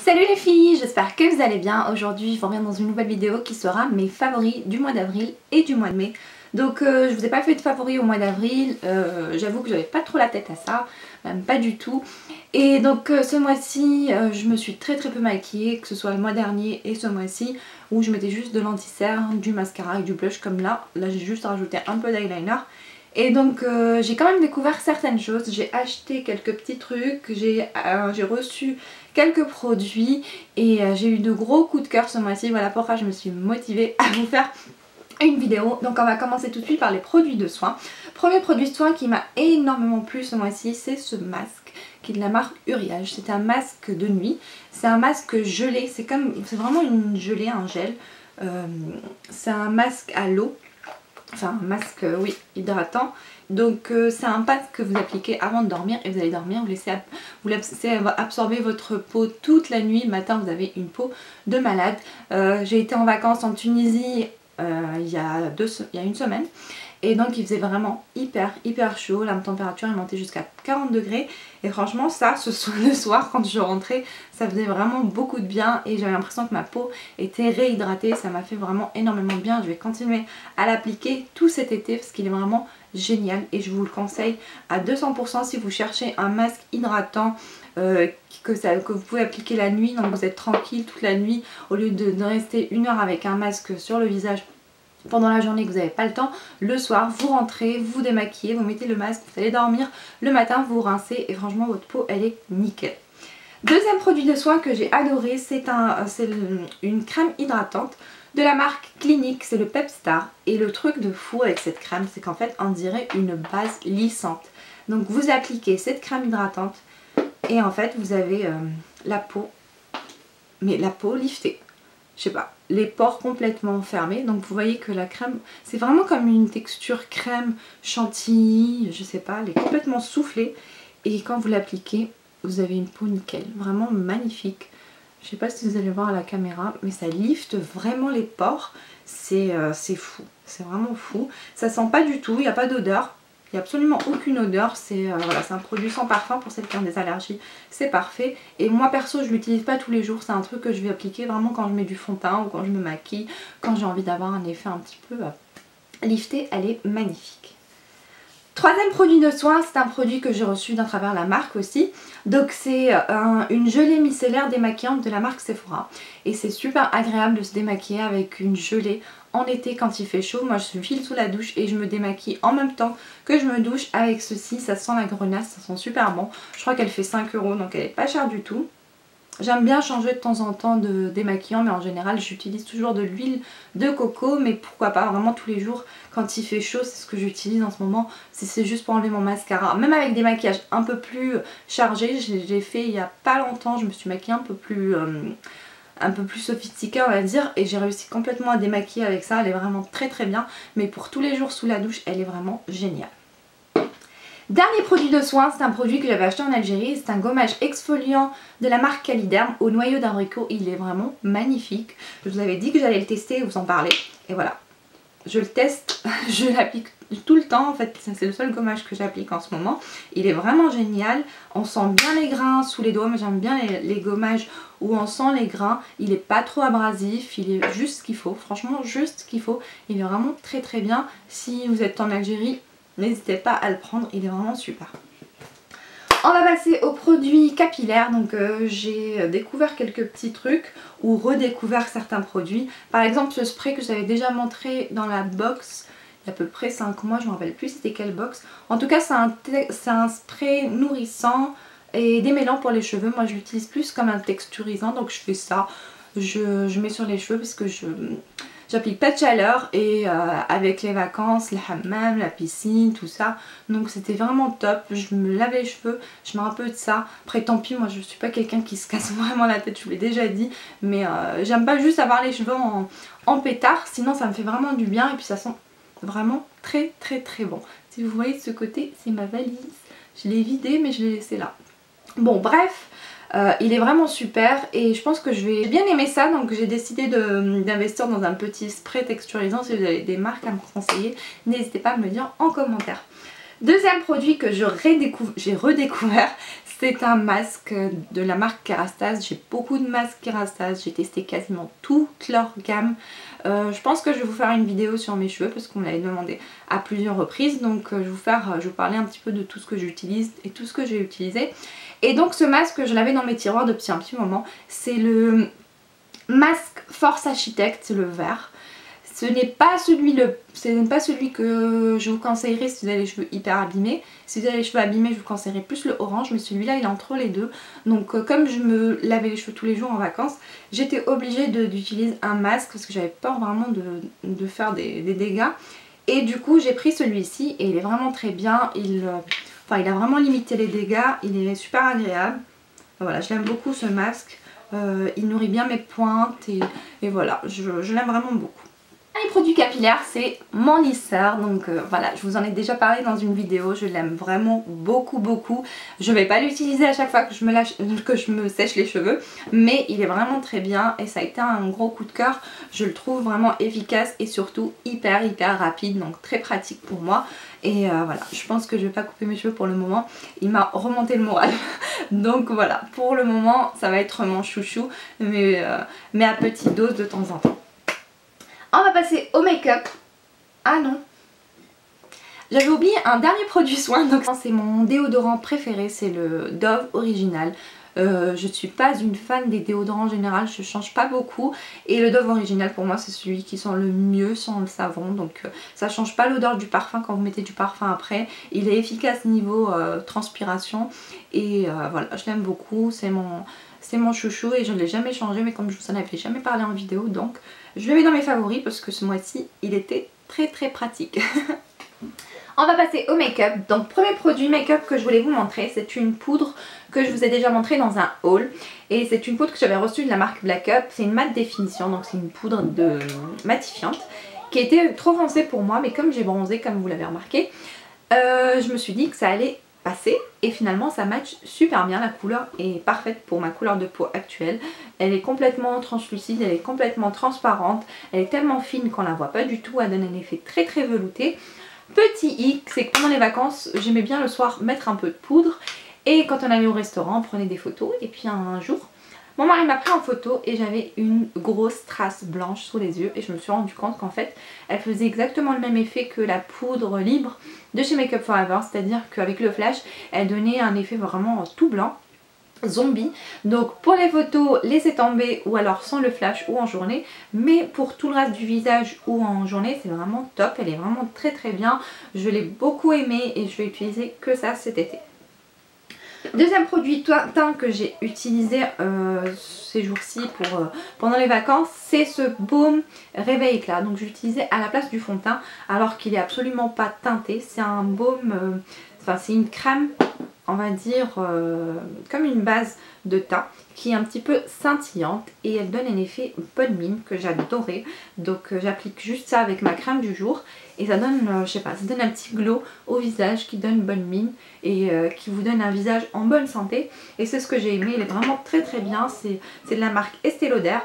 Salut les filles, j'espère que vous allez bien. Aujourd'hui je vous reviens dans une nouvelle vidéo qui sera mes favoris du mois d'avril et du mois de mai. Donc je vous ai pas fait de favoris au mois d'avril, j'avoue que j'avais pas trop la tête à ça, même pas du tout. Et donc ce mois-ci je me suis très peu maquillée, que ce soit le mois dernier et ce mois-ci, où je mettais juste de l'anti-cerne, du mascara et du blush comme là. Là j'ai juste rajouté un peu d'eyeliner. Et donc j'ai quand même découvert certaines choses, j'ai acheté quelques petits trucs, j'ai reçu quelques produits et j'ai eu de gros coups de cœur ce mois-ci. Voilà pourquoi je me suis motivée à vous faire une vidéo. Donc on va commencer tout de suite par les produits de soins. Premier produit de soin qui m'a énormément plu ce mois-ci, c'est ce masque qui est de la marque Uriage. C'est un masque de nuit, c'est un masque gelé, c'est vraiment une gelée, un gel. C'est un masque à l'eau. Enfin un masque oui hydratant, donc c'est un masque que vous appliquez avant de dormir et vous allez dormir, vous laissez absorber votre peau toute la nuit. Le matin vous avez une peau de malade. J'ai été en vacances en Tunisie il y a une semaine et donc il faisait vraiment hyper chaud, la température est montée jusqu'à 40 degrés et franchement ça le soir quand je rentrais ça faisait vraiment beaucoup de bien et j'avais l'impression que ma peau était réhydratée, ça m'a fait vraiment énormément de bien. Je vais continuer à l'appliquer tout cet été parce qu'il est vraiment génial et je vous le conseille à 200% si vous cherchez un masque hydratant que vous pouvez appliquer la nuit, donc vous êtes tranquille toute la nuit au lieu de rester une heure avec un masque sur le visage pendant la journée que vous n'avez pas le temps. Le soir vous rentrez, vous démaquillez, vous mettez le masque, vous allez dormir, le matin vous rincez et franchement votre peau elle est nickel. Deuxième produit de soin que j'ai adoré, c'est une crème hydratante de la marque Clinique, c'est le Pepstar. Et le truc de fou avec cette crème, c'est qu'en fait on dirait une base lissante. Donc vous appliquez cette crème hydratante et en fait vous avez la peau liftée. Je sais pas, les pores complètement fermés, donc vous voyez que la crème c'est vraiment comme une texture crème chantilly, je sais pas, elle est complètement soufflée et quand vous l'appliquez vous avez une peau nickel, vraiment magnifique. Je sais pas si vous allez voir à la caméra mais ça lifte vraiment les pores, c'est fou, c'est vraiment fou. Ça sent pas du tout, il n'y a pas d'odeur. Il n'y a absolument aucune odeur, c'est un produit sans parfum pour celles qui ont des allergies, c'est parfait. Et moi perso je l'utilise pas tous les jours, c'est un truc que je vais appliquer vraiment quand je mets du fond de teint ou quand je me maquille, quand j'ai envie d'avoir un effet un petit peu lifté, elle est magnifique. Troisième produit de soin, c'est un produit que j'ai reçu d'un travers la marque aussi. Donc c'est une gelée micellaire démaquillante de la marque Sephora. Et c'est super agréable de se démaquiller avec une gelée en été quand il fait chaud. Moi je file sous la douche et je me démaquille en même temps que je me douche avec ceci. Ça sent la grenasse, ça sent super bon. Je crois qu'elle fait 5 € donc elle est pas chère du tout. J'aime bien changer de temps en temps de démaquillant mais en général j'utilise toujours de l'huile de coco, mais pourquoi pas vraiment tous les jours quand il fait chaud, c'est ce que j'utilise en ce moment si c'est juste pour enlever mon mascara. Même avec des maquillages un peu plus chargés, j'ai fait il y a pas longtemps, je me suis maquillée un peu plus sophistiquée on va dire et j'ai réussi complètement à démaquiller avec ça, elle est vraiment très bien, mais pour tous les jours sous la douche elle est vraiment géniale. Dernier produit de soin, c'est un produit que j'avais acheté en Algérie, c'est un gommage exfoliant de la marque Caliderm au noyau d'abricot, il est vraiment magnifique. Je vous avais dit que j'allais le tester et vous en parler, et voilà. Je le teste, je l'applique tout le temps en fait, c'est le seul gommage que j'applique en ce moment. Il est vraiment génial, on sent bien les grains sous les doigts, mais j'aime bien les gommages où on sent les grains. Il est pas trop abrasif, il est juste ce qu'il faut, franchement juste ce qu'il faut. Il est vraiment très bien, si vous êtes en Algérie, n'hésitez pas à le prendre, il est vraiment super. On va passer aux produits capillaires, donc j'ai découvert quelques petits trucs ou redécouvert certains produits. Par exemple ce spray que j'avais déjà montré dans la box il y a à peu près 5 mois, je ne me rappelle plus c'était quelle box. En tout cas c'est un spray nourrissant et démêlant pour les cheveux. Moi je l'utilise plus comme un texturisant, donc je fais ça, je mets sur les cheveux parce que j'applique pas de chaleur et avec les vacances, le hammam, la piscine, tout ça. Donc c'était vraiment top. Je me lave les cheveux, je mets un peu de ça. Après tant pis, moi je suis pas quelqu'un qui se casse vraiment la tête, je vous l'ai déjà dit. Mais j'aime pas juste avoir les cheveux en pétard, sinon ça me fait vraiment du bien et puis ça sent vraiment très bon. Si vous voyez de ce côté, c'est ma valise. Je l'ai vidée mais je l'ai laissée là. Bon bref. Il est vraiment super et je pense que je vais bien aimer ça, donc j'ai décidé d'investir dans un petit spray texturisant. Si vous avez des marques à me conseiller, n'hésitez pas à me le dire en commentaire. Deuxième produit que j'ai redécouvert, C'est un masque de la marque Kerastase. J'ai beaucoup de masques Kerastase, j'ai testé quasiment toute leur gamme. Je pense que je vais vous faire une vidéo sur mes cheveux parce qu'on me l'avait demandé à plusieurs reprises. Donc je vais vous parler un petit peu de tout ce que j'utilise et tout ce que j'ai utilisé. Et donc ce masque, je l'avais dans mes tiroirs depuis un petit moment. C'est le masque Force Architect, le vert. Ce n'est pas celui que je vous conseillerais si vous avez les cheveux hyper abîmés. Si vous avez les cheveux abîmés, je vous conseillerais plus le orange, mais celui-là il est entre les deux. Donc comme je me lavais les cheveux tous les jours en vacances, j'étais obligée d'utiliser un masque parce que j'avais peur vraiment de faire des dégâts. Et du coup j'ai pris celui-ci et il est vraiment très bien. Il a vraiment limité les dégâts, il est super agréable. Voilà, je l'aime beaucoup ce masque. Il nourrit bien mes pointes et voilà, je l'aime vraiment beaucoup. Les produits capillaires, c'est mon lisseur, donc voilà, je vous en ai déjà parlé dans une vidéo, je l'aime vraiment beaucoup. Je vais pas l'utiliser à chaque fois que je me sèche les cheveux, mais il est vraiment très bien et ça a été un gros coup de cœur. Je le trouve vraiment efficace et surtout hyper rapide, donc très pratique pour moi. Et voilà, je pense que je vais pas couper mes cheveux pour le moment, il m'a remonté le moral. Donc voilà, pour le moment ça va être mon chouchou, mais à petite dose de temps en temps. On va passer au make-up. Ah non, j'avais oublié un dernier produit soin, donc c'est mon déodorant préféré, c'est le Dove Original. Je suis pas une fan des déodorants en général, je change pas beaucoup. Et le Dove Original pour moi c'est celui qui sent le mieux sans le savon. Donc ça change pas l'odeur du parfum quand vous mettez du parfum après. Il est efficace niveau transpiration. Et voilà, je l'aime beaucoup, c'est mon chouchou et je ne l'ai jamais changé, mais comme je vous en avais jamais parlé en vidéo, donc je le mets dans mes favoris parce que ce mois-ci il était très pratique. On va passer au make-up. Donc premier produit make-up que je voulais vous montrer, c'est une poudre que je vous ai déjà montré dans un haul. Et c'est une poudre que j'avais reçue de la marque Black Up. C'est une matte définition, donc c'est une poudre matifiante qui était trop foncée pour moi, mais comme j'ai bronzé, comme vous l'avez remarqué, je me suis dit que ça allait passer et finalement ça match super bien. La couleur est parfaite pour ma couleur de peau actuelle. Elle est complètement translucide, elle est complètement transparente, elle est tellement fine qu'on la voit pas du tout, elle donne un effet très velouté. Petit hic, c'est que pendant les vacances j'aimais bien le soir mettre un peu de poudre et quand on allait au restaurant on prenait des photos et puis un jour mon mari m'a pris en photo et j'avais une grosse trace blanche sous les yeux et je me suis rendu compte qu'en fait elle faisait exactement le même effet que la poudre libre de chez Make Up For Ever, c'est-à-dire qu'avec le flash elle donnait un effet vraiment tout blanc, zombie. Donc pour les photos, laissez tomber ou alors sans le flash ou en journée, mais pour tout le reste du visage ou en journée c'est vraiment top, elle est vraiment très bien, je l'ai beaucoup aimée et je vais utiliser que ça cet été. Deuxième produit teint que j'ai utilisé ces jours-ci pendant les vacances, c'est ce baume Réveil Éclat. Donc j'ai utilisé à la place du fond de teint alors qu'il est absolument pas teinté. C'est un baume, c'est une crème, on va dire comme une base de teint qui est un petit peu scintillante et elle donne un effet bonne mine que j'adorais. Donc j'applique juste ça avec ma crème du jour et ça donne, je sais pas, ça donne un petit glow au visage qui donne bonne mine et qui vous donne un visage en bonne santé. Et c'est ce que j'ai aimé, il est vraiment très bien, c'est de la marque Estée Lauder.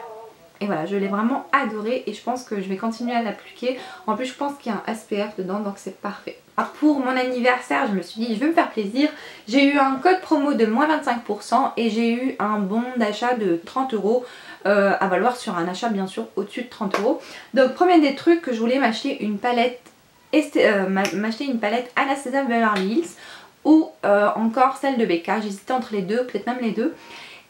Et voilà, je l'ai vraiment adoré et je pense que je vais continuer à l'appliquer. En plus je pense qu'il y a un SPF dedans donc c'est parfait. Pour mon anniversaire je me suis dit je vais me faire plaisir. J'ai eu un code promo de moins 25% et j'ai eu un bon d'achat de 30 € à valoir sur un achat bien sûr au-dessus de 30 €. Donc premier des trucs que je voulais m'acheter une palette Anastasia Beverly Hills ou encore celle de Becca. J'hésitais entre les deux, peut-être même les deux.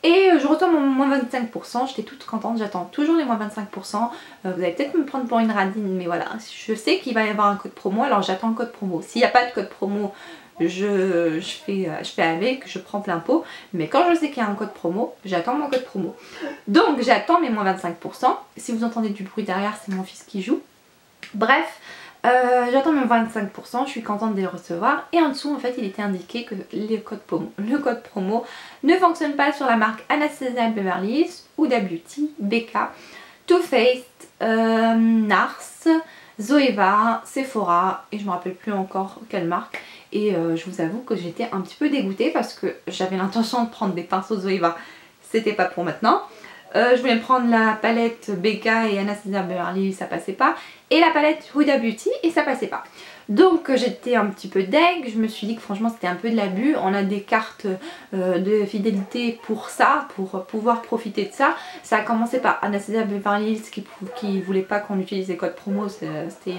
Et je retourne mon moins 25%, j'étais toute contente, j'attends toujours les moins 25%. Vous allez peut-être me prendre pour une radine, mais voilà, je sais qu'il va y avoir un code promo, alors j'attends le code promo. S'il n'y a pas de code promo, je fais avec, je prends plein pot. Mais quand je sais qu'il y a un code promo, j'attends mon code promo. Donc j'attends mes moins 25%. Si vous entendez du bruit derrière, c'est mon fils qui joue. Bref. J'attends mon 25%, je suis contente de les recevoir et en dessous en fait il était indiqué que le code promo ne fonctionne pas sur la marque Anastasia Beverly Hills, Huda Beauty, Becca, Too Faced, Nars, Zoeva, Sephora et je me rappelle plus encore quelle marque. Et je vous avoue que j'étais un petit peu dégoûtée parce que j'avais l'intention de prendre des pinceaux Zoeva, c'était pas pour maintenant. Je voulais me prendre la palette Becca et Anastasia Beverly Hills, ça passait pas. Et la palette Huda Beauty et ça passait pas. Donc j'étais un petit peu deg, je me suis dit que franchement c'était un peu de l'abus. On a des cartes de fidélité pour ça, pour pouvoir profiter de ça. Ça a commencé par Anastasia Beverly Hills qui voulait pas qu'on utilise les codes promo, c'était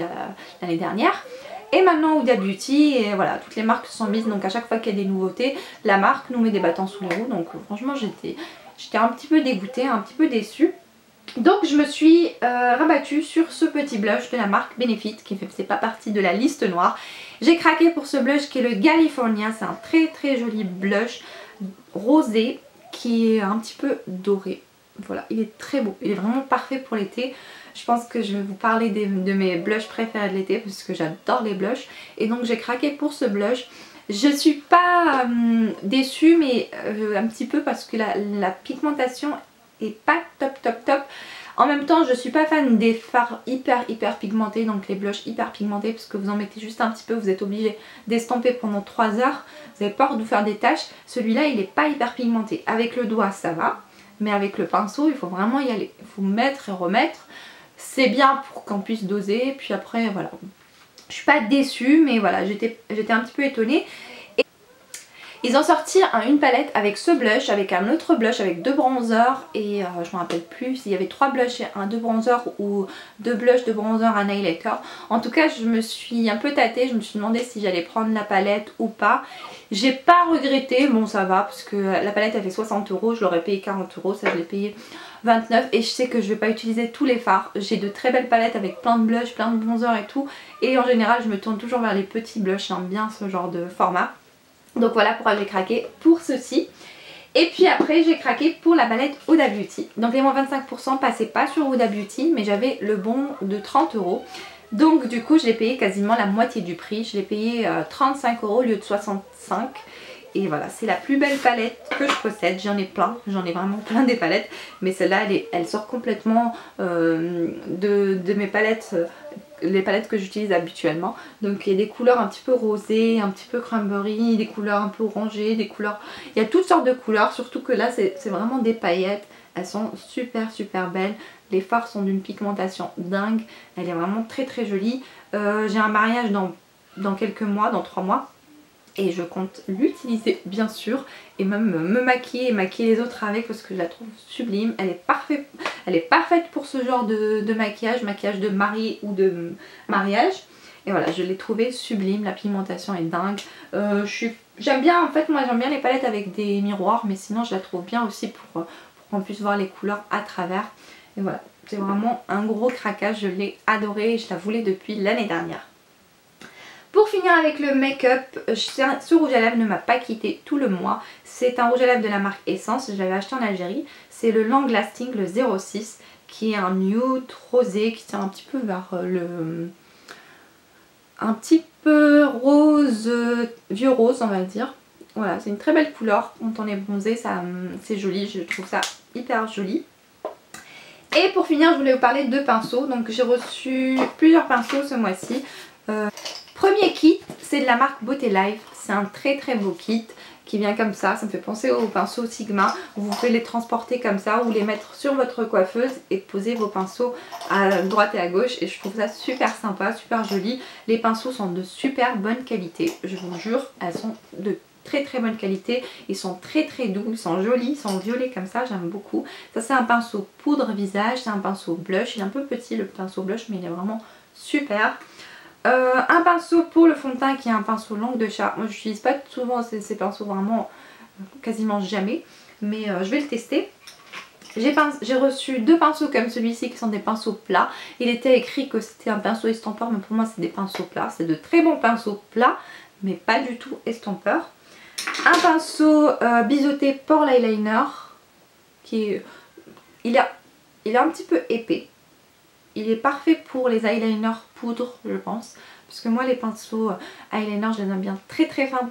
l'année dernière. Et maintenant Huda Beauty, et voilà, toutes les marques se sont mises, donc à chaque fois qu'il y a des nouveautés, la marque nous met des bâtons sous les roues. Donc franchement j'étais un petit peu dégoûtée, un petit peu déçue. Donc je me suis rabattue sur ce petit blush de la marque Benefit qui ne fait pas partie de la liste noire. J'ai craqué pour ce blush qui est le California, c'est un très très joli blush rosé qui est un petit peu doré. Voilà, il est très beau, il est vraiment parfait pour l'été. Je pense que je vais vous parler de mes blushs préférés de l'été parce que j'adore les blushs. Et donc j'ai craqué pour ce blush. Je suis pas déçue mais un petit peu parce que la pigmentation est pas top. En même temps je suis pas fan des fards hyper pigmentés, donc les blushs hyper pigmentés, parce que vous en mettez juste un petit peu, vous êtes obligé d'estomper pendant 3 heures, vous avez peur de vous faire des taches. Celui-là il est pas hyper pigmenté, avec le doigt ça va, mais avec le pinceau il faut vraiment y aller, il faut mettre et remettre. C'est bien pour qu'on puisse doser, puis après voilà. Je suis pas déçue mais voilà, j'étais un petit peu étonnée. Ils ont sorti une palette avec ce blush, avec un autre blush, avec 2 bronzers et je me rappelle plus s'il y avait 3 blushs et 2 bronzers ou 2 blushs, 2 bronzers, un highlighter. En tout cas je me suis un peu tâtée, je me suis demandé si j'allais prendre la palette ou pas. J'ai pas regretté, bon ça va parce que la palette elle fait 60 €, je l'aurais payé 40 €, ça je l'ai payé 29 et je sais que je vais pas utiliser tous les fards. J'ai de très belles palettes avec plein de blushs, plein de bronzers et tout, et en général je me tourne toujours vers les petits blushs, j'aime bien ce genre de format. Donc voilà pourquoi j'ai craqué pour ceci. Et puis après j'ai craqué pour la palette Huda Beauty. Donc les moins 25% passaient pas sur Huda Beauty, mais j'avais le bon de 30 €. Donc du coup je l'ai payé quasiment la moitié du prix. Je l'ai payé 35 € au lieu de 65 €. Et voilà, c'est la plus belle palette que je possède. J'en ai plein, j'en ai vraiment plein des palettes. Mais celle-là elle sort complètement de mes palettes, les palettes que j'utilise habituellement. Donc il y a des couleurs un petit peu rosées, un petit peu cranberry, des couleurs un peu orangées, des couleurs... Il y a toutes sortes de couleurs, surtout que là c'est vraiment des paillettes. Elles sont super belles. Les fards sont d'une pigmentation dingue. Elle est vraiment très jolie. J'ai un mariage dans quelques mois, dans 3 mois. Et je compte l'utiliser bien sûr, et même me maquiller et maquiller les autres avec, parce que je la trouve sublime. Elle est parfaite pour ce genre de maquillage de mari ou de mariage. Et voilà, je l'ai trouvée sublime, la pigmentation est dingue. J'aime bien, en fait moi j'aime bien les palettes avec des miroirs, mais sinon je la trouve bien aussi pour qu'on puisse voir les couleurs à travers. Et voilà, c'est vraiment un gros craquage, je l'ai adoré et je la voulais depuis l'année dernière. Pour finir avec le make-up, ce rouge à lèvres ne m'a pas quitté tout le mois. C'est un rouge à lèvres de la marque Essence, je l'avais acheté en Algérie. C'est le Long Lasting, le 06, qui est un nude rosé qui tient un petit peu vers un petit peu rose, vieux rose on va dire. Voilà, c'est une très belle couleur quand on est bronzé, c'est joli, je trouve ça hyper joli. Et pour finir, je voulais vous parler de pinceaux. Donc j'ai reçu plusieurs pinceaux ce mois-ci. Premier kit, c'est de la marque Beauté Life. C'est un très beau kit qui vient comme ça me fait penser aux pinceaux Sigma. Vous pouvez les transporter comme ça ou les mettre sur votre coiffeuse et poser vos pinceaux à droite et à gauche. Et je trouve ça super sympa, super joli. Les pinceaux sont de super bonne qualité, je vous jure, elles sont de très bonne qualité. Ils sont très doux, ils sont jolis, ils sont violets comme ça, j'aime beaucoup. Ça c'est un pinceau poudre visage, c'est un pinceau blush. Il est un peu petit le pinceau blush, mais il est vraiment super. Un pinceau pour le fond de teint qui est un pinceau langue de chat. Moi j'utilise pas souvent ces pinceaux, vraiment quasiment jamais, mais je vais le tester. J'ai reçu 2 pinceaux comme celui-ci qui sont des pinceaux plats. Il était écrit que c'était un pinceau estompeur, mais pour moi c'est des pinceaux plats. C'est de très bons pinceaux plats, mais pas du tout estompeurs. Un pinceau biseauté pour l'eyeliner qui est... il est un petit peu épais. Il est parfait pour les eyeliners poudre, je pense. Parce que moi les pinceaux eyeliner je les aime bien très fins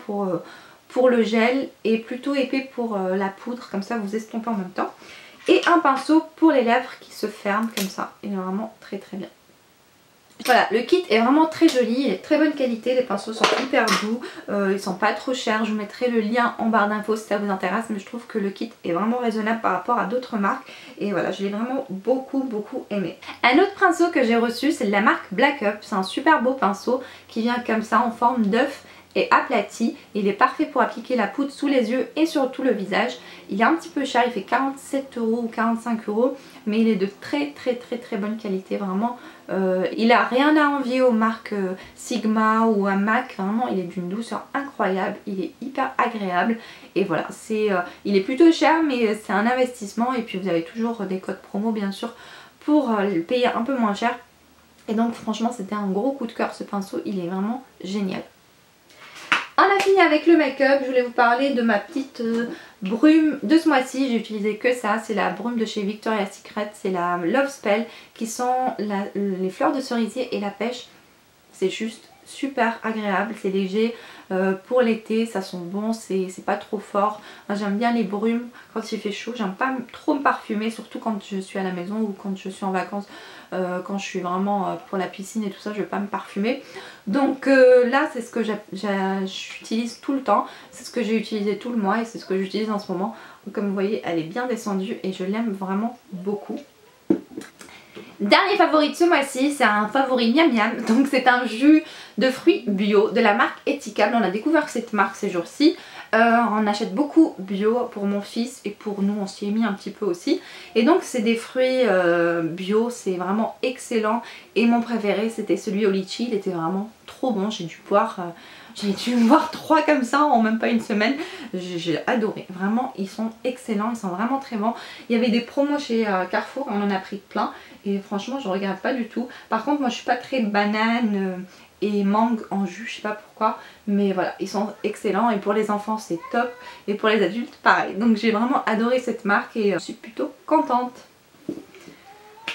pour le gel, et plutôt épais pour la poudre, comme ça vous estompez en même temps. Et un pinceau pour les lèvres qui se ferme comme ça. Il est vraiment très bien. Voilà, le kit est vraiment très joli, il est de très bonne qualité, les pinceaux sont hyper doux, ils sont pas trop chers, je vous mettrai le lien en barre d'infos si ça vous intéresse, mais je trouve que le kit est vraiment raisonnable par rapport à d'autres marques et voilà, je l'ai vraiment beaucoup aimé. Un autre pinceau que j'ai reçu, c'est de la marque Black Up, c'est un super beau pinceau qui vient comme ça en forme d'œuf et aplati. Il est parfait pour appliquer la poudre sous les yeux et sur tout le visage. Il est un petit peu cher, il fait 47 € ou 45 €, mais il est de très bonne qualité, vraiment. Il a rien à envier aux marques Sigma ou à MAC, vraiment il est d'une douceur incroyable, il est hyper agréable et voilà, il est plutôt cher mais c'est un investissement et puis vous avez toujours des codes promo bien sûr pour le payer un peu moins cher et donc franchement c'était un gros coup de cœur ce pinceau, il est vraiment génial. On a fini avec le make-up, je voulais vous parler de ma petite brume de ce mois-ci. J'ai utilisé que ça, c'est la brume de chez Victoria's Secret, c'est la Love Spell qui sent les fleurs de cerisier et la pêche. C'est juste super agréable, c'est léger pour l'été, ça sent bon, c'est pas trop fort. J'aime bien les brumes quand il fait chaud, j'aime pas trop me parfumer, surtout quand je suis à la maison ou quand je suis en vacances, quand je suis vraiment pour la piscine et tout ça, je vais pas me parfumer. Donc là c'est ce que j'utilise tout le temps, c'est ce que j'ai utilisé tout le mois et c'est ce que j'utilise en ce moment. Donc, comme vous voyez elle est bien descendue et je l'aime vraiment beaucoup. Dernier favori de ce mois-ci, c'est un favori miam miam, donc c'est un jus de fruits bio de la marque Ethical. On a découvert cette marque ces jours-ci, on achète beaucoup bio pour mon fils et pour nous, on s'y est mis un petit peu aussi. Et donc c'est des fruits bio, c'est vraiment excellent et mon préféré c'était celui au litchi, il était vraiment trop bon, j'ai dû boire 3 comme ça en même pas une semaine. J'ai adoré, vraiment ils sont excellents, ils sont vraiment très bons. Il y avait des promos chez Carrefour, on en a pris plein et franchement je regrette pas du tout. Par contre moi je suis pas très banane et mangue en jus, je sais pas pourquoi, mais voilà ils sont excellents et pour les enfants c'est top et pour les adultes pareil. Donc j'ai vraiment adoré cette marque et je suis plutôt contente.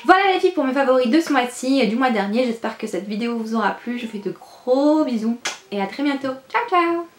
Voilà les filles pour mes favoris de ce mois-ci et du mois dernier. J'espère que cette vidéo vous aura plu. Je vous fais de gros bisous et à très bientôt. Ciao ciao.